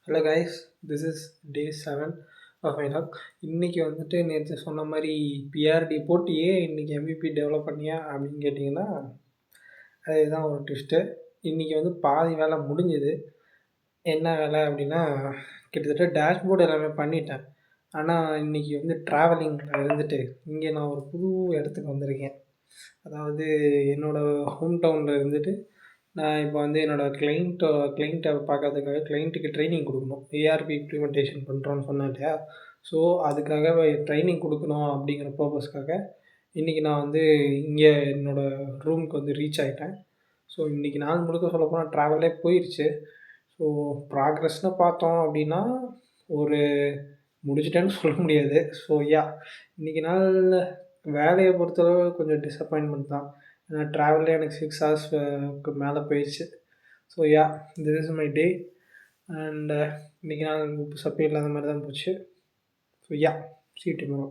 Hello guys, this is day 7 of my talk. இன்றைக்கி வந்துட்டு நேற்று சொன்ன மாதிரி பிஆர்டி போட்டியே இன்றைக்கி எம்பிபி டெவலப் பண்ணியா அப்படின்னு கேட்டிங்கன்னா, அதுதான் ஒரு ட்விஸ்ட்டு. இன்றைக்கி வந்து பாதி வேலை முடிஞ்சுது. என்ன வேலை அப்படின்னா, கிட்டத்தட்ட டேஷ்போர்டு எல்லாமே பண்ணிட்டேன். ஆனால் இன்றைக்கி வந்து ட்ராவலிங்கில் இருந்துட்டு இங்கே நான் ஒரு புது இடத்துக்கு வந்திருக்கேன். அதாவது என்னோடய ஹோம் டவுனில் இருந்துட்டு நான் இப்போ வந்து என்னோடய கிளைண்ட்டை பார்க்கறதுக்காக கிளைண்ட்டுக்கு ட்ரைனிங் கொடுக்கணும். ஏஆர்பி இம்ப்ளிமெண்டேஷன் பண்ணுறோன்னு சொன்னேன் இல்லையா? ஸோ அதுக்காக ட்ரைனிங் கொடுக்கணும் அப்படிங்கிற பர்பஸ்க்காக இன்றைக்கி நான் வந்து இங்கே என்னோடய ரூமுக்கு வந்து ரீச் ஆகிட்டேன். ஸோ இன்றைக்கி நாள் முழுக்க சொல்லப்போனால் ட்ராவலே போயிடுச்சு. ஸோ ப்ராக்ரஸ்னு பார்த்தோம் அப்படின்னா ஒரு முடிச்சிட்டேன்னு சொல்ல முடியாது. ஸோ இன்றைக்கி நாளில் வேலையை பொறுத்தளவு கொஞ்சம் டிசப்பாயின்மெண்ட் தான். ஏன்னா ட்ராவலே எனக்கு 6 ஹவர்ஸ்க்கு மேலே போயிடுச்சு. So this is my day. And இன்றைக்கி நாள் உப்பு சப்பி இல்லாத மாதிரி தான் போச்சு. So see you tomorrow.